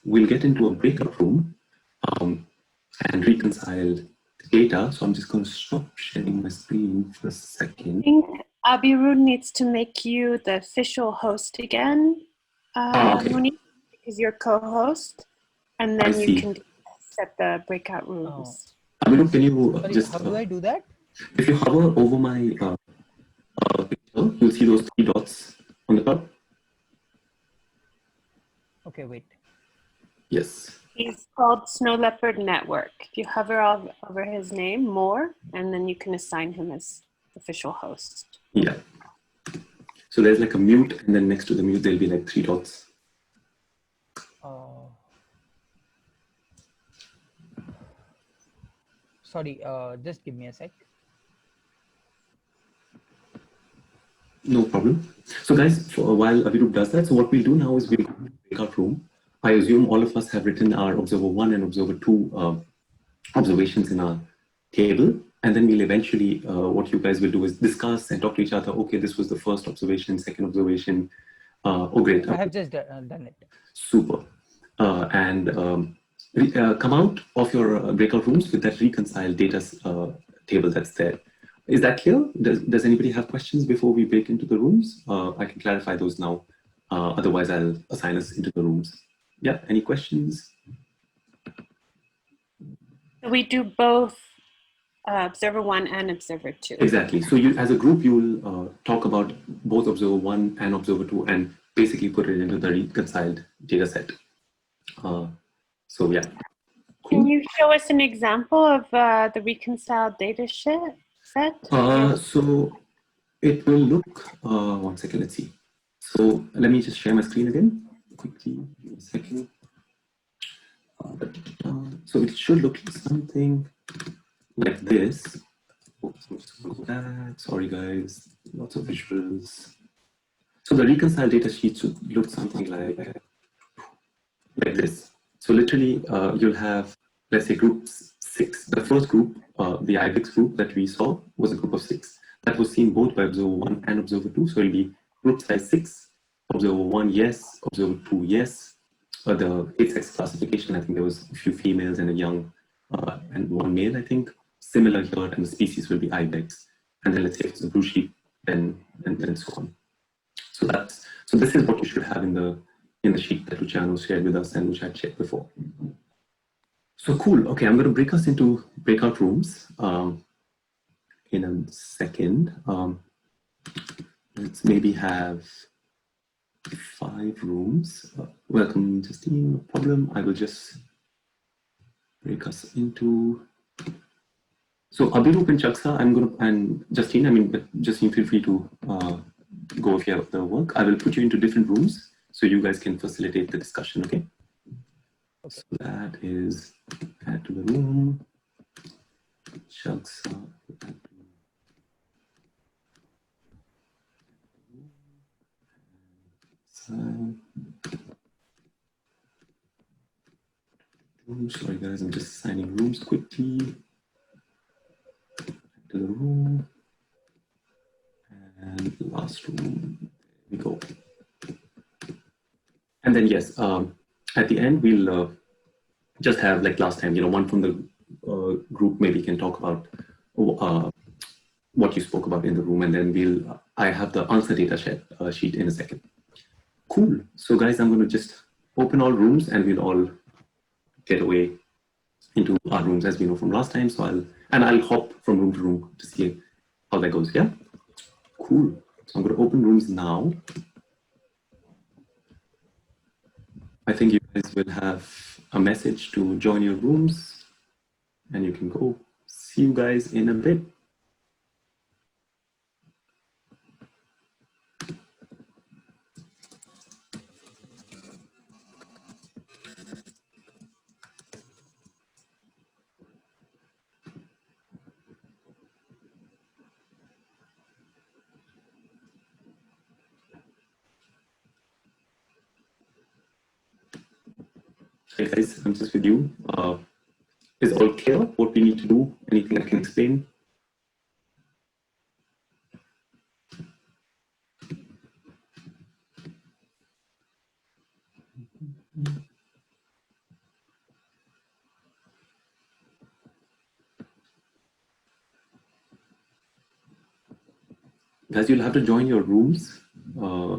we'll get into a breakout room and reconcile the data. So I'm just going to stop sharing my screen for a second. I think Abirud needs to make you the official host again, Okay. Monique, because you're co-host, and then you can set the breakout rooms. Abirud, can you Sorry, just... how do I do that? If you hover over my picture, you'll see those 3 dots on the top. Okay, wait. Yes. He's called Snow Leopard Network. If you hover over his name, more, and then you can assign him as official host. Yeah. So there's like a mute, and then next to the mute, there'll be like 3 dots. Sorry, just give me a sec. No problem. So guys, while Abhirup does that, so what we'll do now is we'll go to the breakout room. I assume all of us have written our observer 1 and observer 2 observations in our table. And then we'll eventually, what you guys will do is discuss and talk to each other. Okay, this was the first observation, second observation. Oh, great. I have just done it. Super. Come out of your breakout rooms with that reconciled data table that's there. Is that clear? Does anybody have questions before we break into the rooms? I can clarify those now. Otherwise, I'll assign us into the rooms. Yeah, any questions? We do both observer 1 and observer 2. Exactly. So you, as a group, you will talk about both observer 1 and observer 2 and basically put it into the reconciled data set. So yeah. Cool. Can you show us an example of the reconciled data set? So it will look, 1 second, let's see. So let me just share my screen again quickly. Give me a second. So it should look something like this. Oops, sorry guys, lots of visuals. So the reconciled data sheet should look something like this. So literally you'll have, let's say, group 6. The first group, the IBEX group that we saw was a group of 6. That was seen both by observer 1 and observer 2. So it'll be group size 6, observer 1, yes, observer 2, yes. The age-sex classification, I think there was a few females and a young and 1 male, I think. Similar here, and the species will be IBEX. And then let's say if it's a blue sheep, then and so on. So this is what you should have in the sheet that Luciano shared with us and which I had shared before. So cool. Okay, I'm going to break us into breakout rooms in a second. Let's maybe have 5 rooms. Welcome, Justine. No problem. I will just break us into. So Abhirup and Chaksa, I'm going to, and Justine, I mean, but Justine, feel free to go if you have the work. I will put you into different rooms so you guys can facilitate the discussion, okay? So that is add to the room. Chaksa. Sorry guys, I'm just assigning rooms quickly. To the room. And the last room, there we go. And then yes, at the end, we'll just have like last time, one from the group maybe can talk about what you spoke about in the room, and then I have the answer data sheet in a second. Cool. So guys, I'm going to just open all rooms and we'll all get away into our rooms as we know from last time. So I'll hop from room to room to see how that goes. Yeah. Cool. So I'm going to open rooms now. I think you guys will have a message to join your rooms and you can go. See you guys in a bit. Hey guys, I'm just with you. Is all clear what we need to do? Anything I can explain? Guys, you'll have to join your rooms. Uh,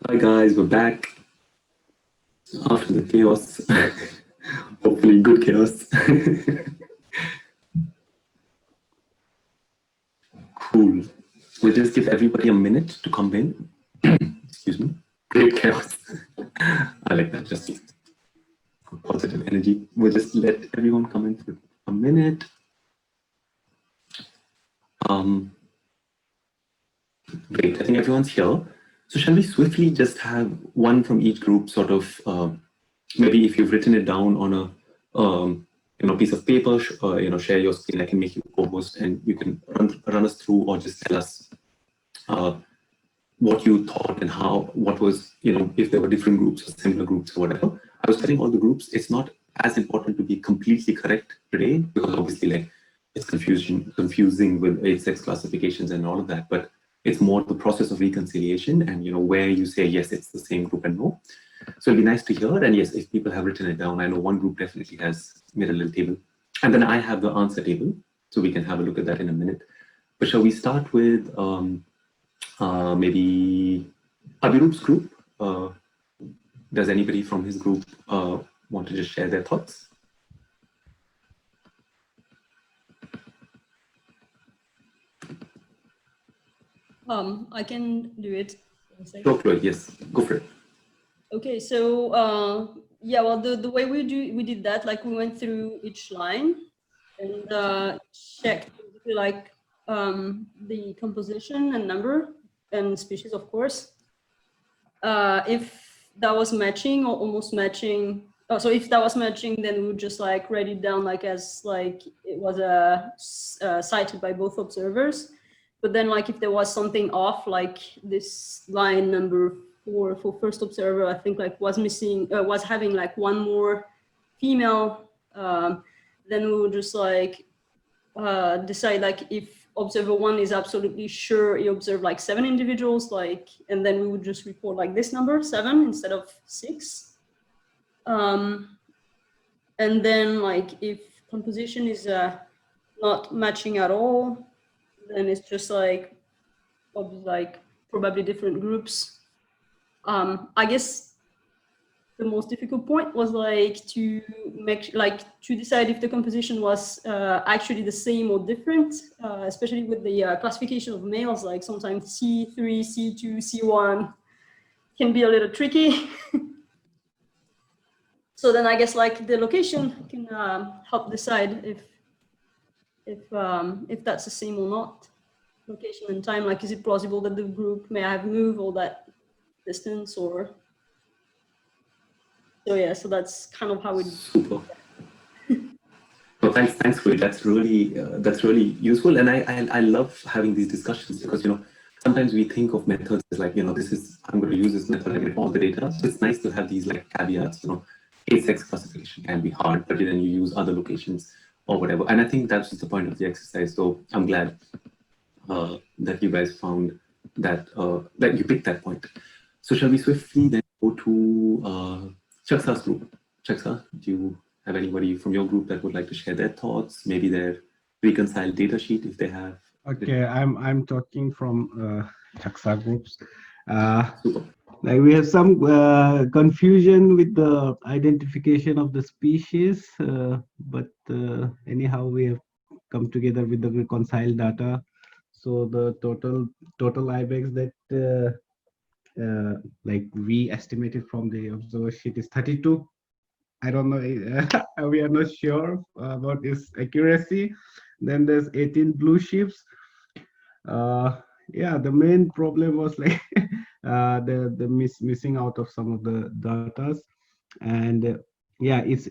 Hi guys, we're back after the chaos. Hopefully good chaos. Cool. We'll just give everybody a minute to come in. Excuse me. Great chaos. I like that. Just positive energy. We'll just let everyone come in for a minute. Great. I think everyone's here. So shall we swiftly just have one from each group sort of, maybe if you've written it down on a piece of paper, share your screen. I can make you co-host and you can run us through or just tell us what you thought and what was, if there were different groups or similar groups or whatever. I was telling all the groups, it's not as important to be completely correct today because obviously it's confusing with age-sex classifications and all of that, but it's more the process of reconciliation and where you say yes, it's the same group and no. So it'd be nice to hear. And yes, if people have written it down, I know one group definitely has made a little table. And then I have the answer table, so we can have a look at that in a minute. But shall we start with maybe Abhiroop's group? Does anybody from his group want to just share their thoughts? I can do it. Sure, Chloe, yes, go for it. Okay, so yeah, well, the way we did that, like we went through each line and checked like the composition and number and species, of course. If that was matching or almost matching, so if that was matching, then we would just like write it down like as like it was cited by both observers. But then like if there was something off, like this line number 4 for first observer, I think like was missing, was having like one more female, then we would just like decide like if observer 1 is absolutely sure he observed like 7 individuals, like, and then we would just report like this number 7 instead of 6. And then like if composition is not matching at all, then it's just like probably different groups. I guess the most difficult point was like to decide if the composition was actually the same or different, especially with the classification of males. Like sometimes C3, C2, C1 can be a little tricky. So then I guess like the location can help decide if that's the same or not. Location and time, like is it plausible that the group may have moved all that distance or? So yeah, so that's kind of how it. Super. Well, thanks, Chloe. That's really useful, and I love having these discussions because sometimes we think of methods as like I'm going to use this method and get all the data. So it's nice to have these like caveats. Age-sex classification can be hard, but then you use other locations or whatever. And I think that's just the point of the exercise. So I'm glad that you guys found that that you picked that point. So shall we swiftly then go to Chaksa's group? Chaksa, do you have anybody from your group that would like to share their thoughts? Maybe their reconciled data sheet if they have. Okay, I'm talking from Chaksa groups. Super. Like we have some confusion with the identification of the species, but anyhow we have come together with the reconciled data. So the total IBEX that like we estimated from the observer sheet is 32. I don't know, we are not sure about its accuracy. Then there's 18 blue sheeps. Yeah, the main problem was like the missing out of some of the datas, and yeah, it's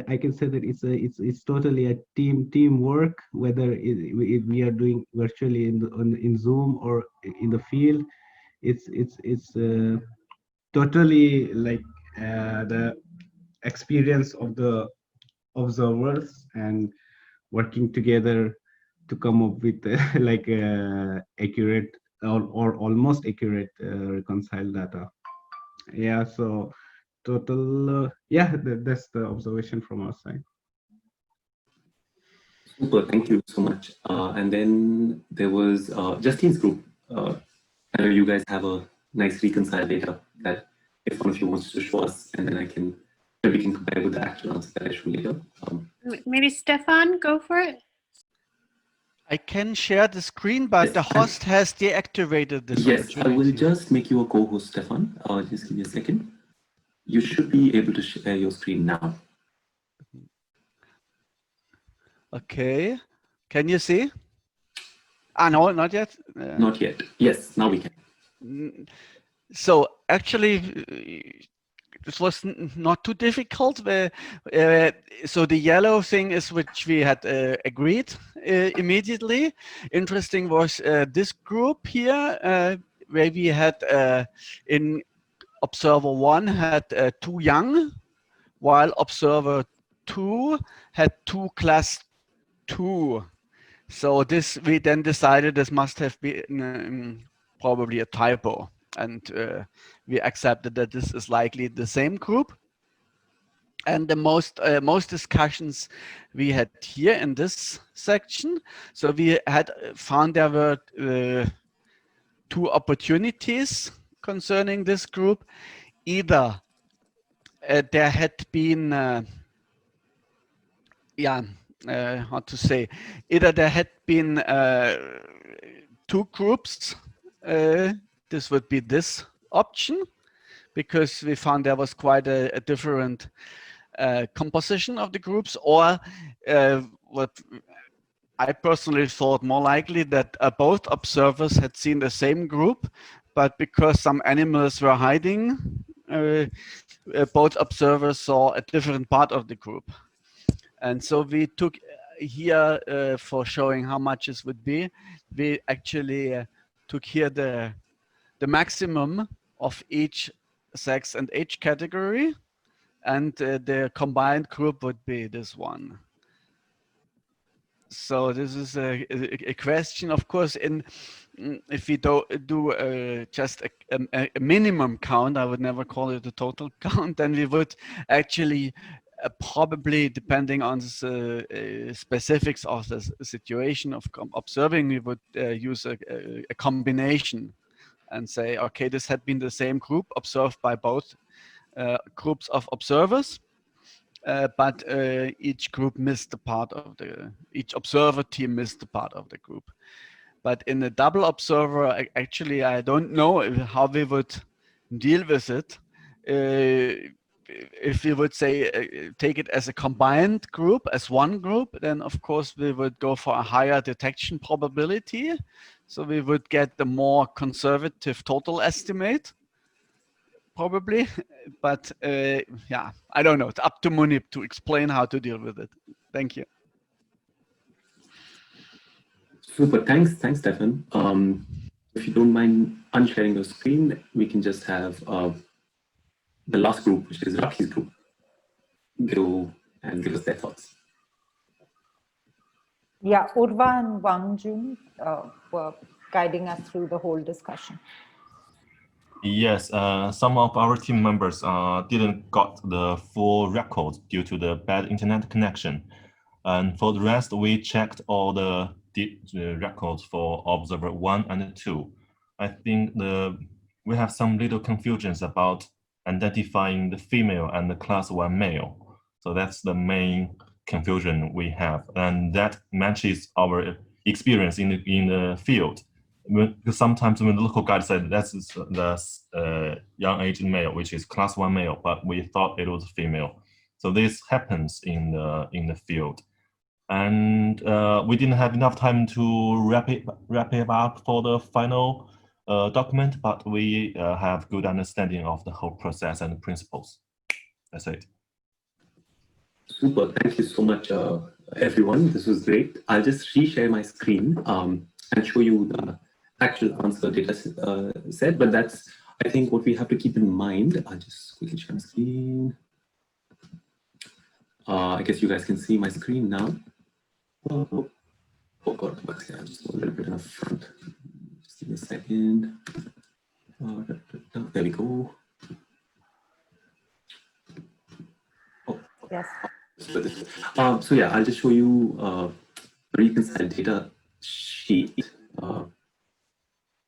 I can say that it's totally a teamwork, whether we are doing virtually in Zoom or in the field. It's totally like the experience of the observers and working together to come up with like accurate or almost accurate reconciled data. Yeah, so total yeah, that's the observation from our side. Super, thank you so much. And then there was Justine's group. I know you guys have a nice reconciled data that if one of you wants to show us, and then we can compare with the actual answer that I show later. Maybe Stefan, go for it. I can share the screen, but Yes, the host has deactivated this yes, I will opportunity. just make you a co-host, Stefan. Just give me a second. You should be able to share your screen now. Okay. Can you see? Ah, no, not yet. Not yet. Yes, now we can. So actually, this was not too difficult. So the yellow thing is which we had agreed immediately. Interesting was this group here, where we had in observer 1 had 2 young, while observer 2 had 2 class 2. So this, we then decided this must have been probably a typo, and we accepted that this is likely the same group. And the most discussions we had here in this section. So we had found there were 2 opportunities concerning this group. Either there had been how to say, either there had been 2 groups, this would be this option, because we found there was quite a different composition of the groups, or what I personally thought more likely, that both observers had seen the same group, but because some animals were hiding, both observers saw a different part of the group. And so we took here, for showing how much this would be, we actually took here the maximum of each sex and age category, and the combined group would be this one. So this is a question, of course, if we do just a minimum count, I would never call it a total count, then we would actually probably, depending on the specifics of the situation of observing, we would use a combination and say, okay, this had been the same group observed by both groups of observers, but each group missed the part of each observer team missed the part of the group. But in a double observer, actually, I don't know how we would deal with it. If we would say, take it as a combined group, as one group, then of course we would go for a higher detection probability. So we would get the more conservative total estimate, probably. But yeah, I don't know. It's up to Munib to explain how to deal with it. Thank you. Super, thanks, Stefan. If you don't mind unsharing your screen, we can just have the last group, which is Raki's group, go and give us their thoughts. Yeah, Urva and Wang Jun were guiding us through the whole discussion. Yes, some of our team members didn't got the full record due to the bad internet connection. And for the rest, we checked all the records for observer 1 and 2. I think we have some little confusions about identifying the female and the class 1 male. So that's the main confusion we have. And that matches our experience in the field. Because sometimes when the local guide said that's the young age male, which is class 1 male, but we thought it was female. So this happens in the field. And we didn't have enough time to wrap it up for the final document, but we have good understanding of the whole process and the principles. That's it. Super, thank you so much, everyone. This was great. I'll just reshare my screen and show you the actual answer data set, but that's, I think, what we have to keep in mind. I'll just quickly share my screen. I guess you guys can see my screen now. Oh God, okay, I'm just a little bit in the front. Just give me a second. There we go. Oh, yes. So yeah, I'll just show you the reconciled data sheet.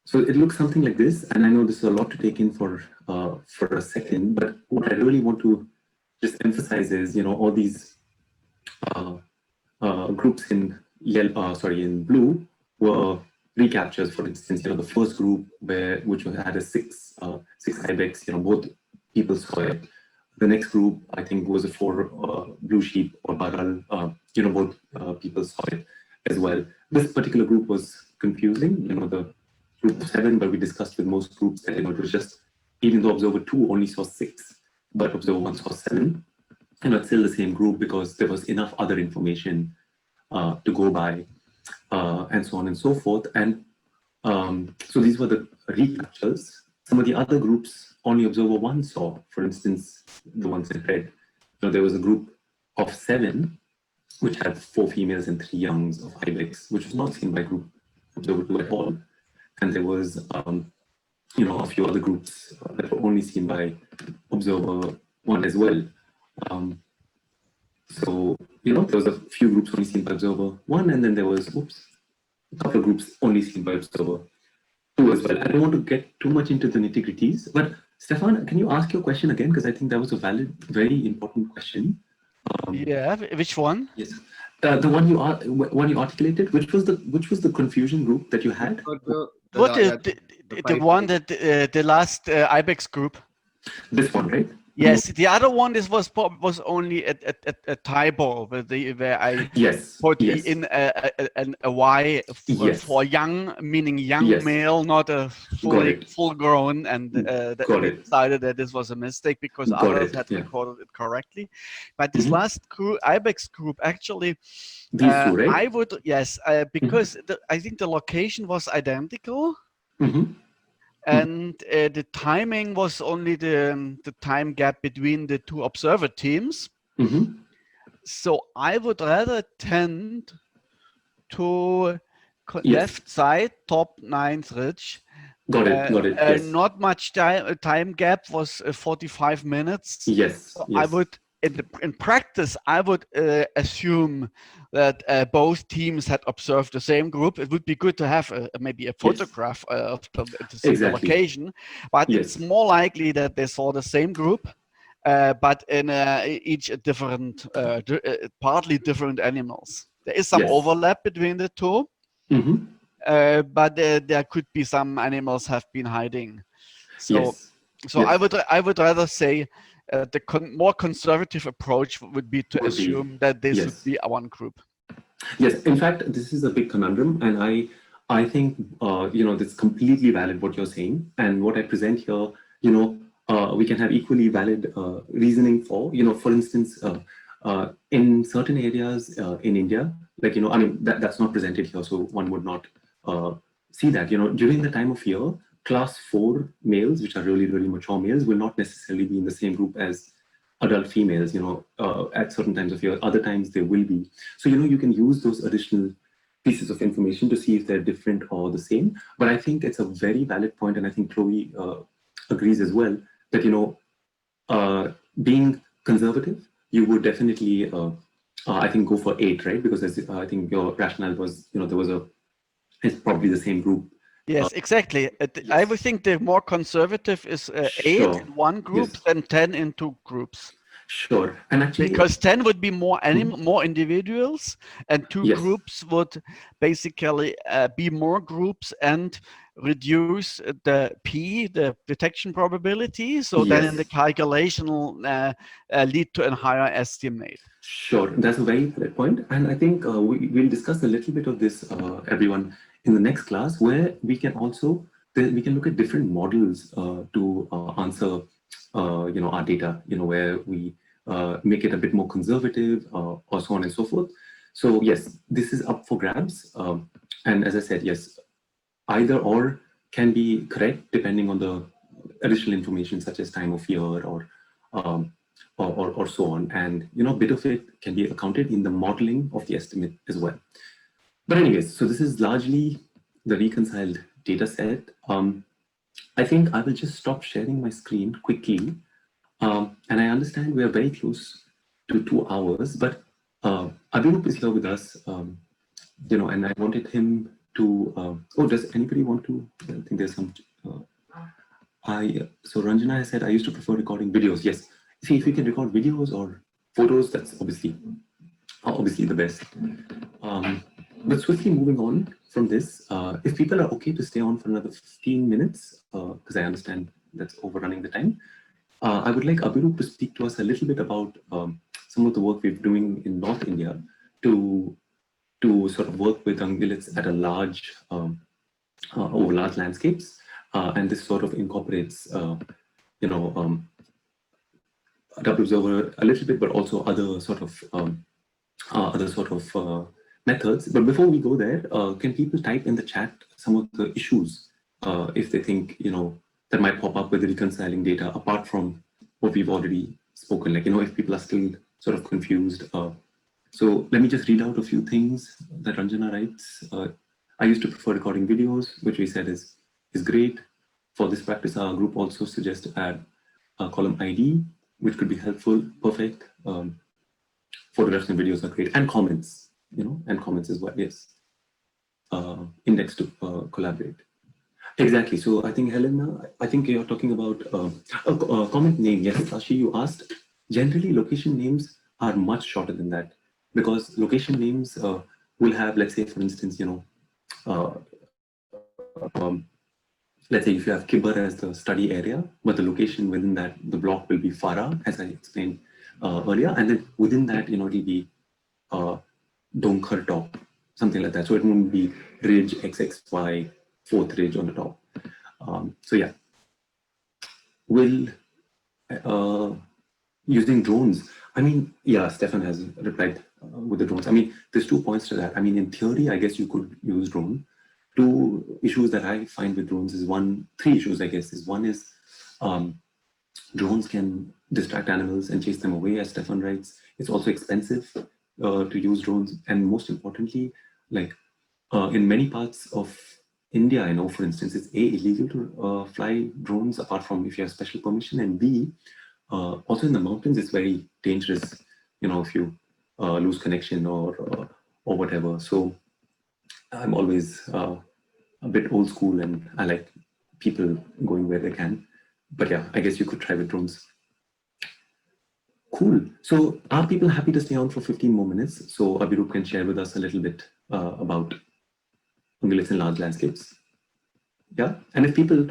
So So it looks something like this, and I know this is a lot to take in for a second, but what I really want to just emphasize is, all these groups in yellow, in blue were recaptures. For instance, the first group which had a six ibex, both people saw it. The next group, I think, was a 4 blue sheep or baral, both people saw it as well. This particular group was confusing, the group of 7, but we discussed with most groups that it was just, even though observer 2 only saw 6, but observer 1 saw 7, and it's still the same group because there was enough other information to go by, and so on and so forth. And so these were the recaptures. Some of the other groups only observer 1 saw, for instance, the ones in red. There was a group of 7 which had 4 females and 3 youngs of ibex, which was not seen by group observer 2 at all. And there was, a few other groups that were only seen by observer 1 as well. So, there was a few groups only seen by observer 1, and then there was, a couple of groups only seen by observer 2 as well. I don't want to get too much into the nitty-gritties, but Stefan, can you ask your question again? Because I think that was a valid, very important question. Yeah, which one? Yes, the one you articulated. Which was the confusion group that you had? What the one that the last ibex group? This one, right? Yes, the other one was only a typo where I put in a Y for young, meaning young male, not a full grown, and we decided that this was a mistake because others had recorded it correctly. But this last ibex group actually, these two, right? I would because I think the location was identical. And the timing was only the time gap between the 2 observer teams. So I would rather tend to left side, top 9th ridge. Got it. Not much time gap was 45 minutes. Yes. So I would, in practice, I would assume that both teams had observed the same group. It would be good to have maybe a photograph of the location, but it's more likely that they saw the same group, but in each different, partly different animals. There is some overlap between the 2, but there could be some animals have been hiding. So, I would rather say the more conservative approach would be to assume that this would be one group. Yes, in fact, this is a big conundrum, and I think it's completely valid what you're saying, and what I present here, we can have equally valid reasoning for. For instance, in certain areas in India, like that's not presented here, so one would not see that. During the time of year, class 4 males, which are really, really mature males, will not necessarily be in the same group as adult females, at certain times of year. Other times they will be. So, you can use those additional pieces of information to see if they're different or the same. But I think it's a very valid point, and I think Chloe agrees as well, that, being conservative, you would definitely, I think, go for 8, right? Because I think your rationale was, it's probably the same group. Yes, exactly. I would think the more conservative is 8 in one group than 10 in 2 groups. Sure, and actually, because 10 would be more more individuals, and 2 groups would basically be more groups and reduce the the detection probability. So then in the calculation lead to a higher estimate. Sure, that's a very valid point, and I think we'll discuss a little bit of this, everyone, in the next class, where we can also look at different models to answer our data, where we make it a bit more conservative, or so on and so forth. So yes, this is up for grabs, and as I said, yes, either or can be correct depending on the additional information such as time of year or so on, and a bit of it can be accounted in the modeling of the estimate as well. But anyways, so this is largely the reconciled data set. I think I will just stop sharing my screen quickly. And I understand we are very close to 2 hours, but Abhirup is here with us, and I wanted him to, oh, does anybody want to, I think there's some, so Ranjana has said, I used to prefer recording videos. Yes, see, if you can record videos or photos, that's obviously the best. But swiftly moving on from this, if people are okay to stay on for another 15 minutes, because I understand that's overrunning the time, I would like Abhirup to speak to us a little bit about some of the work we're doing in North India to sort of work with ungulates at a large, over large landscapes. And this sort of incorporates, you know, WObserver a little bit, but also other sort of methods. But before we go there, can people type in the chat some of the issues if they think, you know, that might pop up with reconciling data apart from what we've already spoken, like, you know, if people are still sort of confused. So let me just read out a few things that Ranjana writes. I used to prefer recording videos, which we said is great. For this practice, our group also suggests to add a column ID, which could be helpful. Perfect. Photographs and videos are great, and comments, you know, and comments as well. Yes. Index to collaborate. Exactly. So I think, Helena, I think you're talking about a comment name. Yes, Shee, you asked. Generally, location names are much shorter than that, because location names will have, let's say, for instance, you know, let's say if you have Kibber as the study area, but the location within that, the block will be Farah, as I explained earlier. And then within that, you know, it'll be Donkar top, something like that. So it won't be ridge XXY, fourth ridge on the top. So yeah, will using drones. I mean, yeah, Stefan has replied with the drones. I mean, there's 2 points to that. I mean, in theory, I guess you could use drone. 2 issues that I find with drones is 3 issues, I guess, is one is drones can distract animals and chase them away, as Stefan writes. It's also expensive to use drones. And most importantly, like in many parts of India, I know, for instance, it's A, illegal to fly drones apart from if you have special permission, and B, also in the mountains, it's very dangerous, you know, if you lose connection or whatever. So I'm always a bit old school, and I like people going where they can. But yeah, I guess you could try with drones. Cool. So are people happy to stay on for 15 more minutes? So Abhirup can share with us a little bit about ungulates in large landscapes. Yeah, and if people